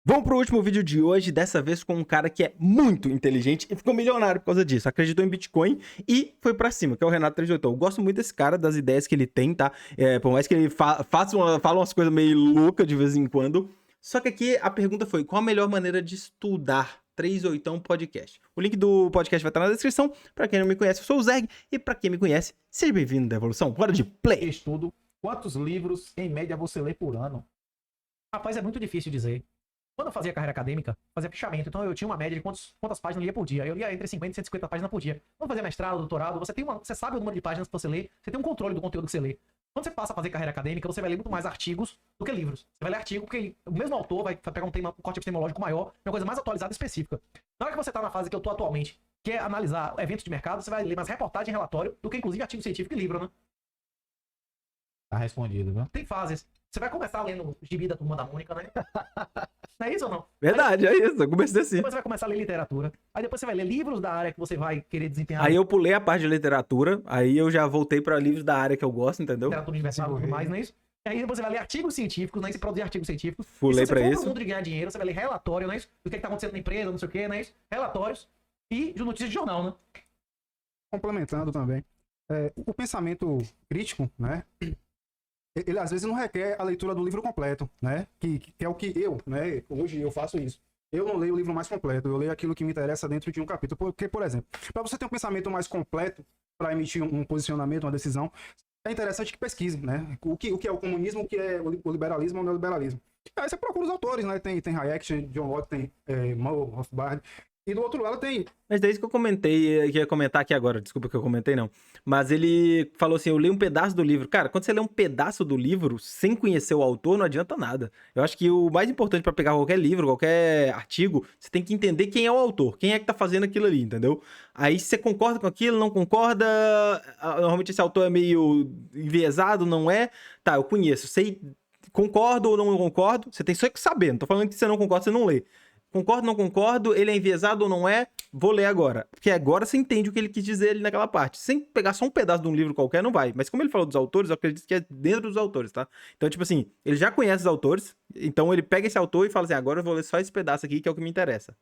Vamos pro último vídeo de hoje, dessa vez com um cara que é muito inteligente e ficou milionário por causa disso. Acreditou em Bitcoin e foi pra cima, que é o Renato 381. Eu gosto muito desse cara, das ideias que ele tem, tá? Por mais que ele fala umas coisas meio loucas de vez em quando. Só que aqui a pergunta foi, qual a melhor maneira de estudar 381 Podcast? O link do podcast vai estar na descrição. Pra quem não me conhece, eu sou o Zerg. E pra quem me conhece, seja bem-vindo da Evolução. Bora de play! Estudo. Quantos livros, em média, você lê por ano? Rapaz, é muito difícil dizer. Quando eu fazia carreira acadêmica, fazia fichamento. Então eu tinha uma média de quantas páginas eu lia por dia. Eu lia entre 50 e 150 páginas por dia. Quando fazia mestrado, doutorado, você sabe o número de páginas que você lê, você tem um controle do conteúdo que você lê. Quando você passa a fazer carreira acadêmica, você vai ler muito mais artigos do que livros. Você vai ler artigo porque o mesmo autor vai pegar um corte epistemológico maior, uma coisa mais atualizada e específica. Na hora que você tá na fase que eu tô atualmente, que é analisar eventos de mercado, você vai ler mais reportagem e relatório do que inclusive artigo científico e livro, né? Tá respondido, viu? Tem fases. Você vai começar lendo Gibi da Turma da Mônica, né? Não é isso ou não? Verdade, é isso. Eu comecei assim. Depois você vai começar a ler literatura. Aí depois você vai ler livros da área que você vai querer desempenhar. Aí eu pulei a parte de literatura, aí eu já voltei pra livros da área que eu gosto, entendeu? Literatura universal e tudo mais, não é isso? E aí depois você vai ler artigos científicos, né? Você produzir artigos científicos. Pulei e se você pra for isso. pro mundo de ganhar dinheiro, você vai ler relatório, não é isso? Do que tá acontecendo na empresa, não sei o que, não é isso? Relatórios e de notícias de jornal, né? Complementando também, o pensamento crítico, né? Ele às vezes não requer a leitura do livro completo, né? Que é o que eu, né? Hoje eu faço isso. Eu não leio o livro mais completo, eu leio aquilo que me interessa dentro de um capítulo. Porque, por exemplo, para você ter um pensamento mais completo para emitir um posicionamento, uma decisão, é interessante que pesquise, né? O que é o comunismo, o que é o liberalismo ou o neoliberalismo. Aí você procura os autores, né? Tem Hayek, John Locke, tem Mal, Rothbard. E do outro lado tem... Mas desde que eu comentei, que ia comentar aqui agora, desculpa que eu comentei não, mas ele falou assim, eu li um pedaço do livro. Cara, quando você lê um pedaço do livro, sem conhecer o autor, não adianta nada. Eu acho que o mais importante pra pegar qualquer livro, qualquer artigo, você tem que entender quem é o autor, quem é que tá fazendo aquilo ali, entendeu? Aí se você concorda com aquilo, não concorda, normalmente esse autor é meio enviesado, não é? Tá, eu conheço, sei, concordo ou não concordo, você tem só que saber, não tô falando que você não concorda, você não lê. Concordo, não concordo, ele é enviesado ou não é, vou ler agora. Porque agora você entende o que ele quis dizer ali naquela parte. Sem pegar só um pedaço de um livro qualquer, não vai. Mas como ele falou dos autores, eu acredito que é dentro dos autores, tá? Então, tipo assim, ele já conhece os autores, então ele pega esse autor e fala assim, agora eu vou ler só esse pedaço aqui, que é o que me interessa.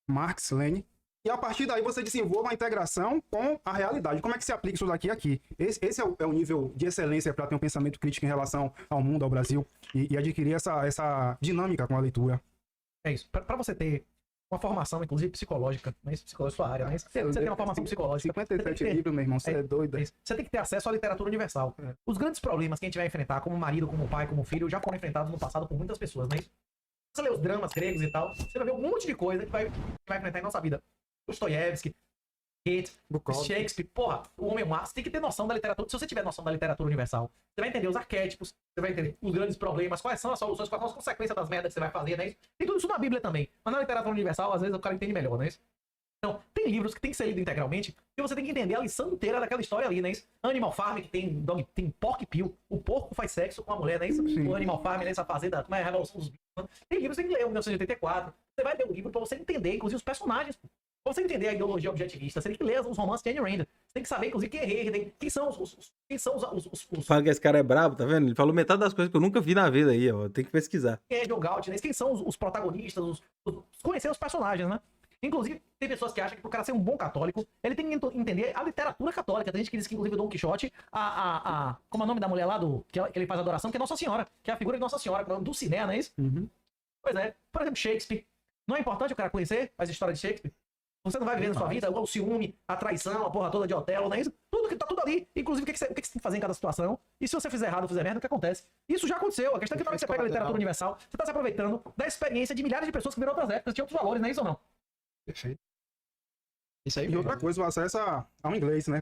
Marx, Lenin. E a partir daí você desenvolve uma integração com a realidade. Como é que se aplica isso daqui aqui? Esse é o nível de excelência para ter um pensamento crítico em relação ao mundo, ao Brasil, e adquirir essa dinâmica com a leitura. É isso. Pra você ter uma formação, inclusive psicológica, né? Psicologia é sua área, né? Você tem uma formação psicológica. 57 livros, meu irmão, você é doido. É isso. Você tem que ter acesso à literatura universal. Os grandes problemas que a gente vai enfrentar, como marido, como pai, como filho, já foram enfrentados no passado por muitas pessoas, não é isso? Você lê os dramas gregos e tal, você vai ver um monte de coisa que vai enfrentar em nossa vida. Dostoiévski, Goethe, Shakespeare, porra, o homem mar. Você tem que ter noção da literatura. Se você tiver noção da literatura universal, você vai entender os arquétipos, você vai entender os grandes problemas, quais são as soluções, quais são as consequências das merdas que você vai fazer, né? Tem tudo isso na Bíblia também. Mas na literatura universal, às vezes o cara entende melhor, né? Então, tem livros que tem que ser lidos integralmente e você tem que entender a lição inteira daquela história ali, né? Animal Farm, que tem Pork Peel, o porco faz sexo com a mulher, né? O Animal Farm, nessa fazenda, como é a Revolução dos Bichos. Né? Tem livros que você tem que ler, 1984. Você vai ler um livro pra você entender, inclusive, os personagens. Pra você entender a ideologia objetivista, você tem que ler os romances de Ayn Rand. Você tem que saber, inclusive, quem é Herden, quem são os... Fala que esse cara é brabo, tá vendo? Ele falou metade das coisas que eu nunca vi na vida aí, ó. Tem que pesquisar. Quem é John Galt, né? Quem são os protagonistas, conhecer os personagens, né? Inclusive, tem pessoas que acham que pro cara ser um bom católico, ele tem que entender a literatura católica. Tem gente que diz que, inclusive, o Dom Quixote, como é o nome da mulher lá que ele faz adoração, que é Nossa Senhora, que é a figura de Nossa Senhora, que é o nome do cinema, não é isso? Uhum. Pois é. Por exemplo, Shakespeare. Não é importante o cara conhecer as histórias de Shakespeare? Você não vai viver na sua vida o ciúme, a traição, a porra toda de Otelo, não é isso? Tá tudo ali. Inclusive, o que você tem que fazer em cada situação. E se você fizer errado ou fizer merda, o que acontece? Isso já aconteceu. A questão é que na hora que você pega a literatura universal, você tá se aproveitando da experiência de milhares de pessoas que viram outras épocas, tinham outros valores, não é isso ou não? Perfeito. Isso aí E outra coisa, o acesso ao inglês, né?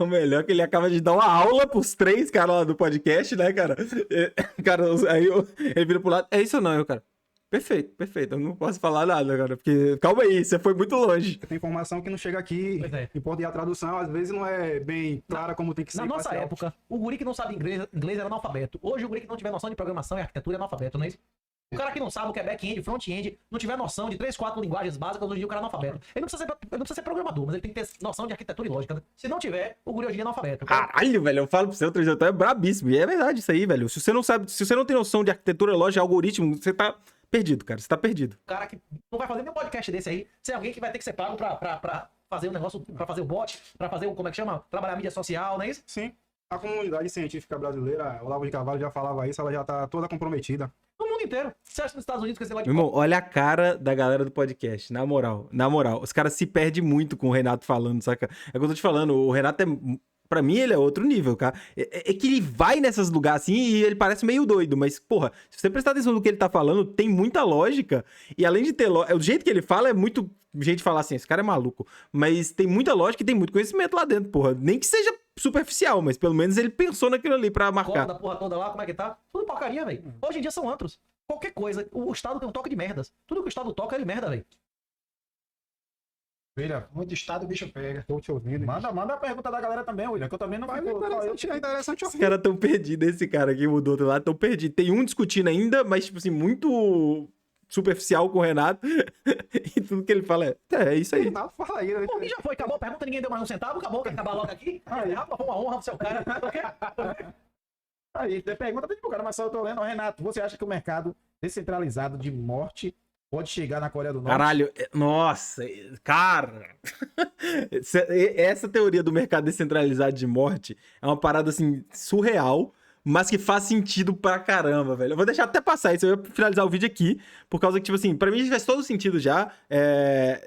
O melhor é que ele acaba de dar uma aula pros três caras lá do podcast, né, cara? Cara, aí ele vira pro lado. É isso ou não, eu, cara? Perfeito, perfeito. Eu não posso falar nada, cara, porque calma aí, você foi muito longe. Tem informação que não chega aqui, Pois é. e a tradução às vezes não é bem clara como tem que ser. Na nossa parcial. época, o guri que não sabe inglês era analfabeto. Hoje, o guri que não tiver noção de programação e arquitetura é analfabeto, não é isso? O cara que não sabe o que é back-end, front-end, não tiver noção de 3, 4 linguagens básicas, hoje em dia o cara é analfabeto. Ele não precisa ser programador, mas ele tem que ter noção de arquitetura e lógica, né? Se não tiver, o guri hoje em dia é analfabeto. Caralho, velho, eu falo pro seu, o 3 é brabíssimo. E é verdade isso aí, velho. Se você não sabe, se você não tem noção de arquitetura, lógica, algoritmo, você tá perdido, cara. Você tá perdido. O cara que não vai fazer nenhum podcast desse aí, se é alguém que vai ter que ser pago pra fazer o negócio, pra fazer o bot, pra fazer o, como é que chama? Trabalhar a mídia social, não é isso? Sim. A comunidade científica brasileira, Olavo de Carvalho já falava isso, ela já tá toda comprometida. No mundo inteiro. Você acha que nos Estados Unidos com esse negócio Meu de irmão, olha a cara da galera do podcast, na moral. Na moral, os caras se perdem muito com o Renato falando, saca? É o que eu tô te falando, o Renato é... Pra mim, ele é outro nível, cara. É que ele vai nesses lugares assim e ele parece meio doido, mas, porra, se você prestar atenção no que ele tá falando, tem muita lógica. E além de ter lógica, o jeito que ele fala é muito gente falar assim, esse cara é maluco. Mas tem muita lógica e tem muito conhecimento lá dentro, porra. Nem que seja superficial, mas pelo menos ele pensou naquilo ali pra cola marcar. da porra toda lá, como é que tá? Tudo porcaria, velho. Hoje em dia são antros. Qualquer coisa, o Estado tem um toque de merdas. Tudo que o Estado toca é de merda, velho. William, muito estado o bicho pega. Tô te ouvindo. Manda a pergunta da galera também, William, que eu também não Mas fico... é interessante Os ouvir. caras tão perdidos, esse cara aqui mudou do lado, tão perdido. Tem um discutindo ainda, mas, tipo assim, muito superficial com o Renato. E tudo que ele fala é isso aí. Renato, fala aí, né? Pô, já foi, acabou a pergunta, ninguém deu mais um centavo, acabou, quer acabar logo aqui? Aí, rapaz, foi uma honra pro seu cara. Aí, tem pergunta pro cara, mas só eu tô lendo. Renato, você acha que o mercado descentralizado de morte pode chegar na Coreia do Norte? Caralho, nossa, cara. Essa teoria do mercado descentralizado de morte é uma parada assim surreal, mas que faz sentido pra caramba, velho. Eu vou deixar até passar isso, eu ia finalizar o vídeo aqui, por causa que, tipo assim, pra mim faz todo sentido já.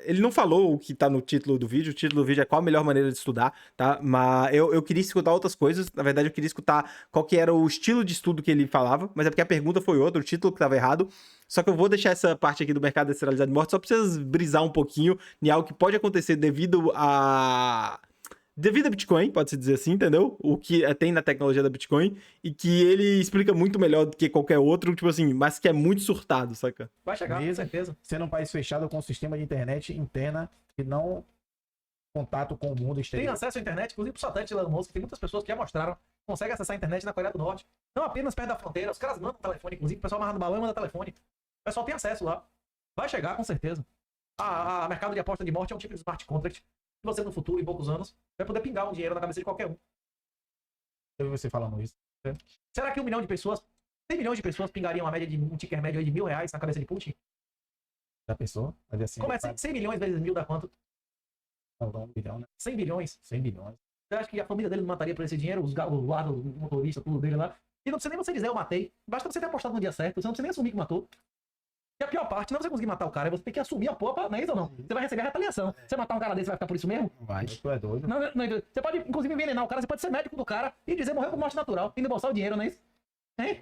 Ele não falou o que tá no título do vídeo, o título do vídeo é qual a melhor maneira de estudar, tá? Mas eu queria escutar outras coisas, na verdade eu queria escutar qual que era o estilo de estudo que ele falava, mas é porque a pergunta foi outra, o título que tava errado. Só que eu vou deixar essa parte aqui do mercado descentralizado de morte só pra vocês brisar um pouquinho em algo que pode acontecer devido a Bitcoin, pode-se dizer assim, entendeu? O que tem na tecnologia da Bitcoin e que ele explica muito melhor do que qualquer outro, tipo assim, mas que é muito surtado, saca? Vai chegar, com Mesmo certeza. sendo um país fechado com um sistema de internet interna e não contato com o mundo Tem exterior. acesso à internet, inclusive pro satélite de Elon Musk, tem muitas pessoas que já mostraram, conseguem acessar a internet na Coreia do Norte. Não apenas perto da fronteira, os caras mandam telefone, inclusive, o pessoal amarrado no balão e manda telefone. O pessoal tem acesso lá. Vai chegar, com certeza. A mercado de aposta de morte é um tipo de smart contract que você, no futuro, em poucos anos, vai poder pingar um dinheiro na cabeça de qualquer um. Eu vi você falando isso. Será que 1 milhão de pessoas, 100 milhões de pessoas pingariam uma média de um ticker médio aí de R$ 1.000 na cabeça de Putin? Já pensou? Fazer assim, Como é 100 milhões vezes 1.000 dá quanto? um bilhão, né? 100 bilhões. 100 bilhões. Você acha que a família dele não mataria por esse dinheiro? O lado, o motorista, tudo dele lá? E não precisa nem você dizer eu matei. Basta você ter apostado no dia certo. Você não precisa nem assumir que matou. E a pior parte, não é você conseguir matar o cara, é você ter que assumir a porra, não é isso ou não? Você vai receber a retaliação. Você matar um cara desse, vai ficar por isso mesmo? Vai. Tu é doido. Não, você pode, inclusive, envenenar o cara, você pode ser médico do cara e dizer morreu por morte natural, e embolsar o dinheiro, não é isso? Hein?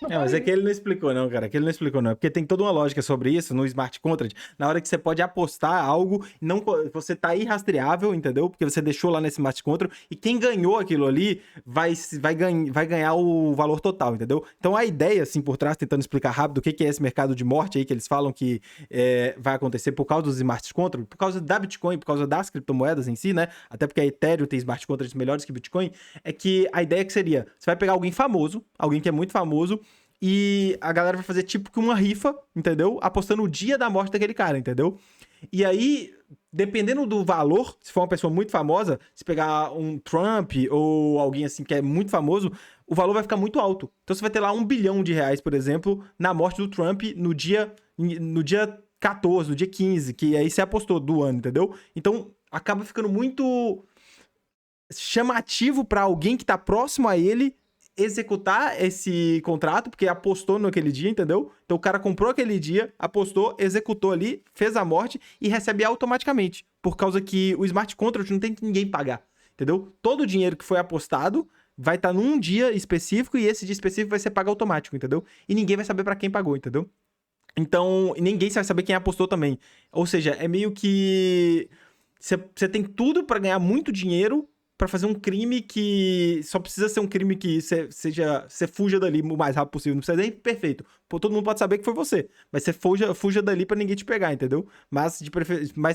Mas é que ele não explicou não, cara, que ele não explicou não, é porque tem toda uma lógica sobre isso no smart contract, na hora que você pode apostar algo, não, você tá irrastreável, entendeu? Porque você deixou lá nesse smart contract, e quem ganhou aquilo ali vai ganhar o valor total, entendeu? Então a ideia, assim, por trás, tentando explicar rápido o que é esse mercado de morte aí, que eles falam que vai acontecer por causa dos smart contracts, por causa da Bitcoin, por causa das criptomoedas em si, né? Até porque a Ethereum tem smart contracts melhores que Bitcoin, é que a ideia que seria, você vai pegar alguém famoso, alguém que é muito famoso, e a galera vai fazer tipo que uma rifa, entendeu? Apostando o dia da morte daquele cara, entendeu? E aí, dependendo do valor, se for uma pessoa muito famosa, se pegar um Trump ou alguém assim que é muito famoso, o valor vai ficar muito alto. Então você vai ter lá R$1 bilhão, por exemplo, na morte do Trump no dia 14, no dia 15, que aí você apostou do ano, entendeu? Então acaba ficando muito chamativo pra alguém que tá próximo a ele executar esse contrato, porque apostou naquele dia, entendeu? Então o cara comprou aquele dia, apostou, executou ali, fez a morte e recebe automaticamente, por causa que o smart contract não tem que ninguém pagar, entendeu? Todo o dinheiro que foi apostado vai estar num dia específico e esse dia específico vai ser pago automático, entendeu? E ninguém vai saber pra quem pagou, entendeu? Então, ninguém vai saber quem apostou também. Ou seja, é meio que você tem tudo pra ganhar muito dinheiro pra fazer um crime que só precisa ser um crime que você fuja dali o mais rápido possível. Não precisa nem perfeito. Pô, todo mundo pode saber que foi você. Mas você fuja dali pra ninguém te pegar, entendeu? Mas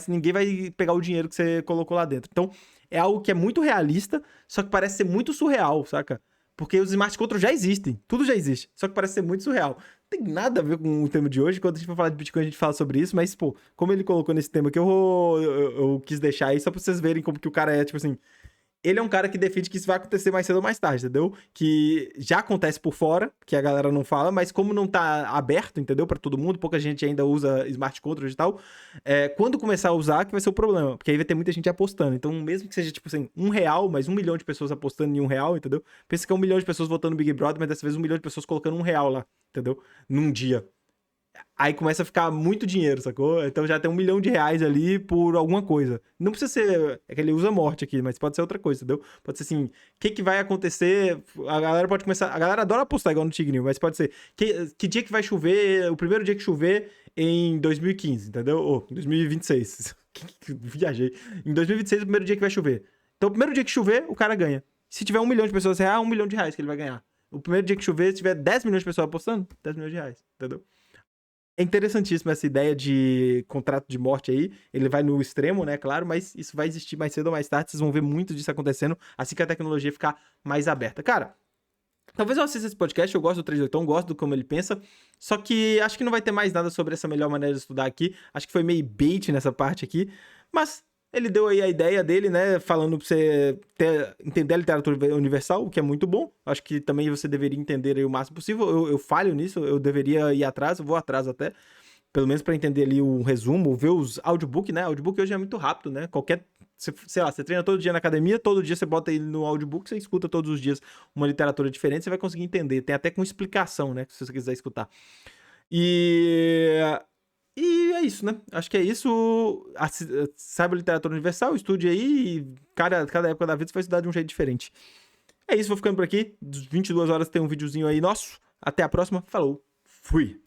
ninguém vai pegar o dinheiro que você colocou lá dentro. Então, é algo que é muito realista, só que parece ser muito surreal, saca? Porque os smart contracts já existem. Tudo já existe. Só que parece ser muito surreal. Não tem nada a ver com o tema de hoje. Quando a gente for falar de Bitcoin, a gente fala sobre isso. Mas, pô, como ele colocou nesse tema aqui, eu quis deixar aí só pra vocês verem como que o cara é, tipo assim... ele é um cara que defende que isso vai acontecer mais cedo ou mais tarde, entendeu? Que já acontece por fora, que a galera não fala, mas como não tá aberto, entendeu? Pra todo mundo, pouca gente ainda usa smart contract e tal, quando começar a usar que vai ser o problema, porque aí vai ter muita gente apostando. Então, mesmo que seja, tipo assim, R$1, mas 1 milhão de pessoas apostando em R$1, entendeu? Pensa que é 1 milhão de pessoas votando no Big Brother, mas dessa vez 1 milhão de pessoas colocando R$1 lá, entendeu? Num dia. Aí começa a ficar muito dinheiro, sacou? Então já tem R$1 milhão ali por alguma coisa. Não precisa ser. É que ele usa morte aqui, mas pode ser outra coisa, entendeu? Pode ser assim: o que vai acontecer? A galera pode começar. A galera adora apostar igual no Tigrinho, mas pode ser. Que dia que vai chover? O primeiro dia que chover em 2015, entendeu? Ou 2026. Viajei. Em 2026 é o primeiro dia que vai chover. Então, o primeiro dia que chover, o cara ganha. Se tiver 1 milhão de pessoas, é R$1 milhão que ele vai ganhar. O primeiro dia que chover, se tiver 10 milhões de pessoas apostando, R$10 milhões, entendeu? É interessantíssima essa ideia de contrato de morte aí. Ele vai no extremo, né? Claro, mas isso vai existir mais cedo ou mais tarde. Vocês vão ver muito disso acontecendo assim que a tecnologia ficar mais aberta. Cara, talvez eu assista esse podcast. Eu gosto do 328, gosto do como ele pensa. Só que acho que não vai ter mais nada sobre essa melhor maneira de estudar aqui. Acho que foi meio bait nessa parte aqui. Mas ele deu aí a ideia dele, né? Falando pra você entender a literatura universal, o que é muito bom. Acho que também você deveria entender aí o máximo possível. Eu falho nisso, eu deveria ir atrás, eu vou atrás até. Pelo menos pra entender ali um resumo, ver os audiobook, né? Audiobook hoje é muito rápido, né? Sei lá, você treina todo dia na academia, todo dia você bota ele no audiobook, você escuta todos os dias uma literatura diferente, você vai conseguir entender. Tem até com explicação, né? Se você quiser escutar. E é isso, né? Acho que é isso. Saiba literatura universal, estude aí e cada época da vida você vai estudar de um jeito diferente. É isso, vou ficando por aqui. 22 horas tem um videozinho aí nosso. Até a próxima. Falou. Fui.